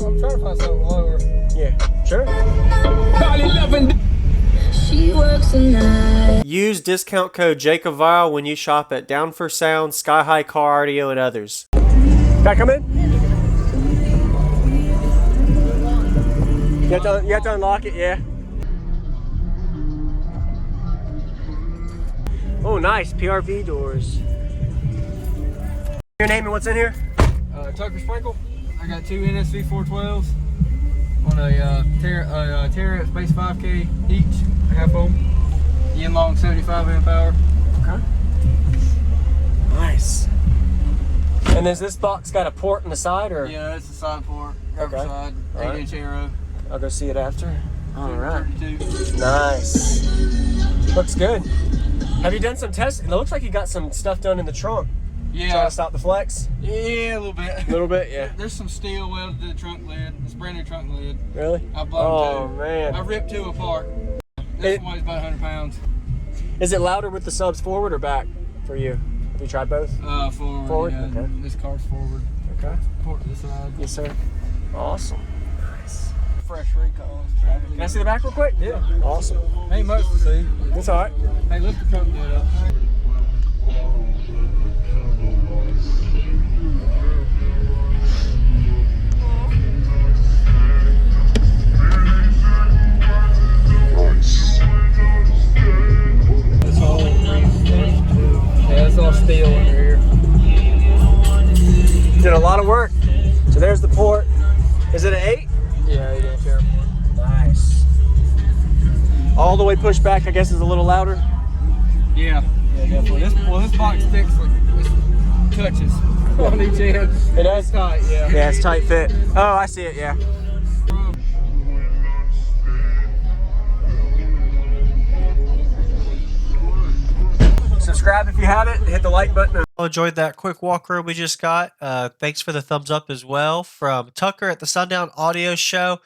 I'm trying to find something lower. Yeah, sure. She works a night. Use discount code JACOBVILE when you shop at Down for Sound, Sky High Car Audio, and others. Can I come in? You have to unlock it, yeah. Oh, nice. PRV doors. Your name and what's in here? Tucker Sprinkle. I got two NSV 412s on a Terra Space 5K each. Half of them. Yin Long 75 amp hour. Okay. Nice. And is this box got a port on the side, or? Yeah, it's a side port. Upper Okay. side. 8-inch arrow. I'll go see it after. All right. 32. Nice. Looks good. Have you done some tests? It looks like you got some stuff done in the trunk. Yeah. Trying to stop the flex? Yeah, a little bit. A little bit, yeah. There's some steel welded to the trunk lid. It's brand new trunk lid. Really? I blown two. Man. I ripped two apart. This one weighs about 100 pounds. Is it louder with the subs forward or back for you? Have you tried both? Forward. Forward? Yeah. Okay. This car's forward. Okay. Port to the side. Yes, sir. Awesome. Nice. Fresh recall. Can I see the back real quick? Yeah. Awesome. Ain't much to see. That's all right. Hey, lift the trunk lid up. Yeah, it's all steel under here. Did a lot of work. So there's the port. Is it an 8? Yeah, 8-inch air. Nice. All the way pushed back, I guess, is a little louder. Yeah, definitely. This box fits like it touches on each end. It does? It's tight, yeah. Yeah, it's tight fit. Oh, I see it, yeah. Subscribe if you haven't. Hit the like button. Enjoyed that quick walkthrough we just got. Thanks for the thumbs up as well from Tucker at the Sundown Audio Show.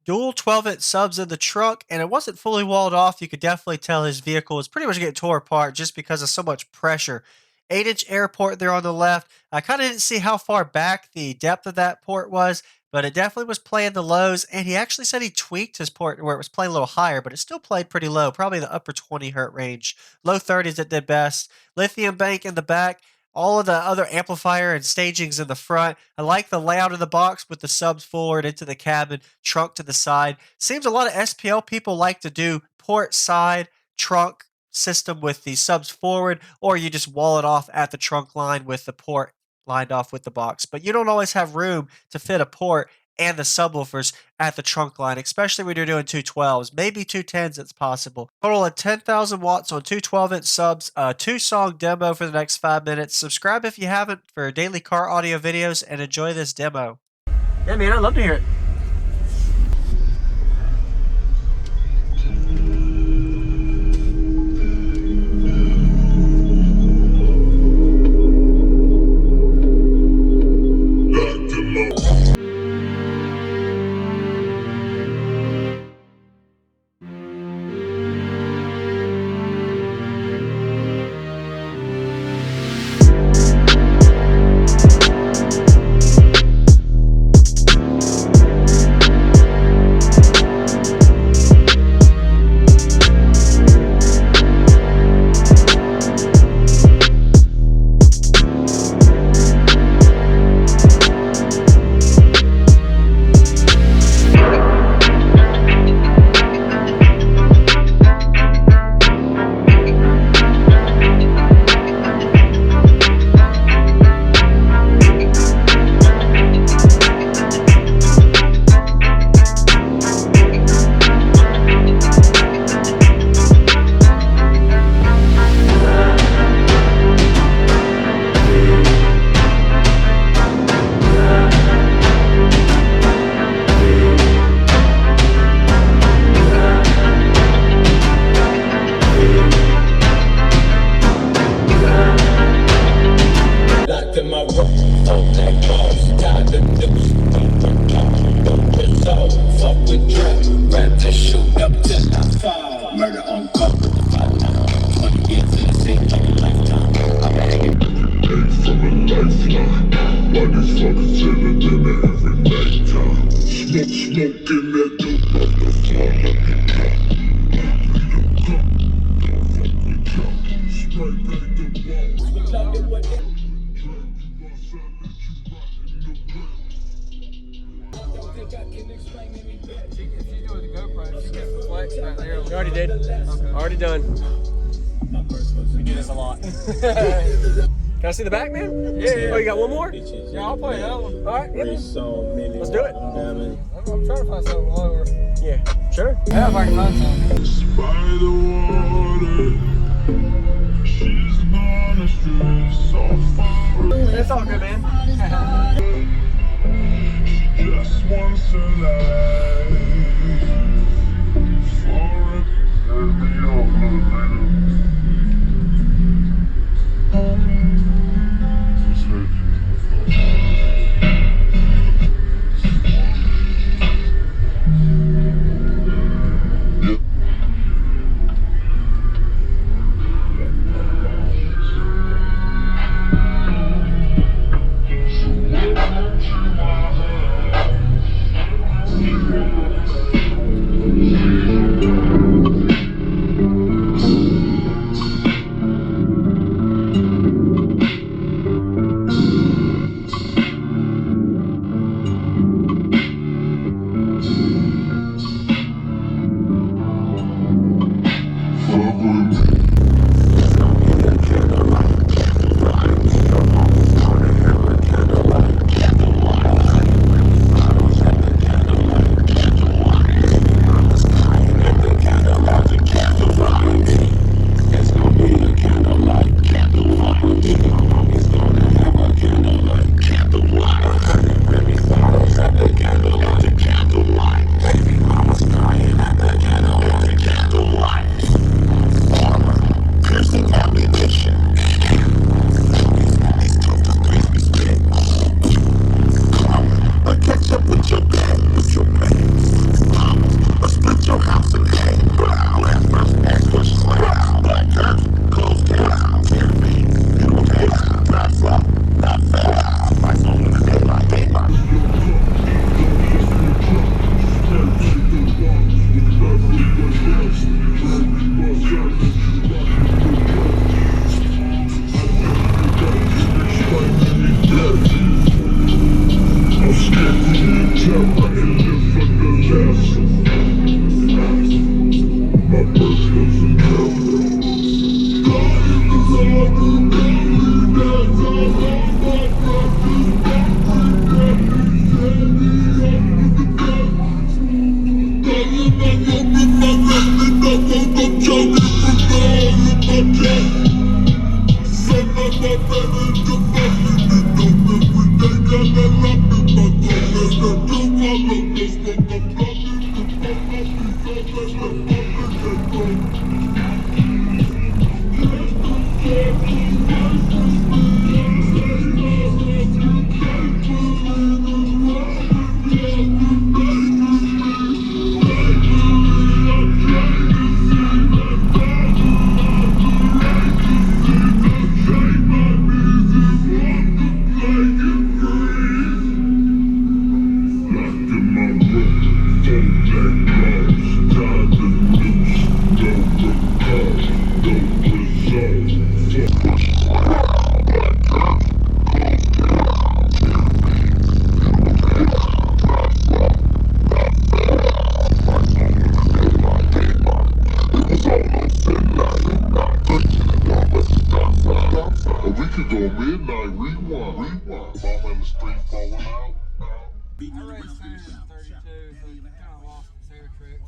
Dual 12-inch subs in the trunk, and it wasn't fully walled off. You could definitely tell his vehicle was pretty much getting tore apart just because of so much pressure. 8-inch air port there on the left. I kind of didn't see how far back the depth of that port was, but it definitely was playing the lows, and he actually said he tweaked his port where it was playing a little higher, but it still played pretty low, probably the upper 20 hertz range. Low 30s it did best. Lithium bank in the back. All of the other amplifier and stagings in the front. I like the layout of the box with the subs forward into the cabin, trunk to the side. Seems a lot of SPL people like to do port side, trunk system with the subs forward, or you just wall it off at the trunk line with the port lined off with the box. But you don't always have room to fit a port and the subwoofers at the trunk line, especially when you're doing 212s, maybe 210s. It's possible. Total of 10,000 watts on 2 12-inch subs. 2-song demo for the next 5 minutes. Subscribe if you haven't for daily car audio videos, and enjoy this demo. Yeah, man, I'd love to hear it. You already did. Okay. Already done. We do this a lot. Can I see the back, man? Yeah. Oh, you got one more? Yeah, I'll play that one. All right. Let's do it. I'm trying to find something lower. Yeah. Sure. Yeah, if I can find something. By the water, she's gonna stray so far. It's all good, man. She just wants to lie.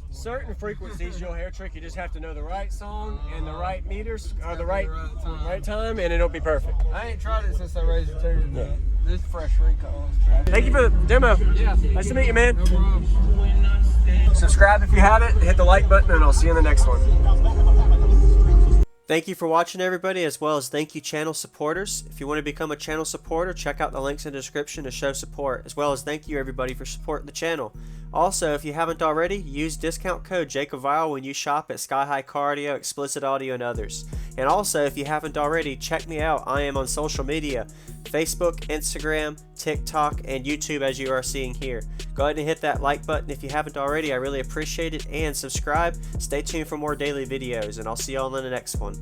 Certain frequencies you'll hair trick. You just have to know the right song and the right meters or the right time, and it'll be perfect. I ain't tried it since I raised it too. Yeah. This is fresh recall. Thank you for the demo. Yeah. Nice to meet you, man. No problem. Subscribe if you haven't. Hit the like button, and I'll see you in the next one. Thank you for watching, everybody, as well as thank you channel supporters. If you want to become a channel supporter, check out the links in the description to show support, as well as thank you everybody for supporting the channel. Also, if you haven't already, use discount code JACOBVILE when you shop at Sky High Cardio, Explicit Audio, and others. And also, if you haven't already, check me out. I am on social media, Facebook, Instagram, TikTok, and YouTube, as you are seeing here. Go ahead and hit that like button if you haven't already. I really appreciate it. And subscribe. Stay tuned for more daily videos, and I'll see you all in the next one.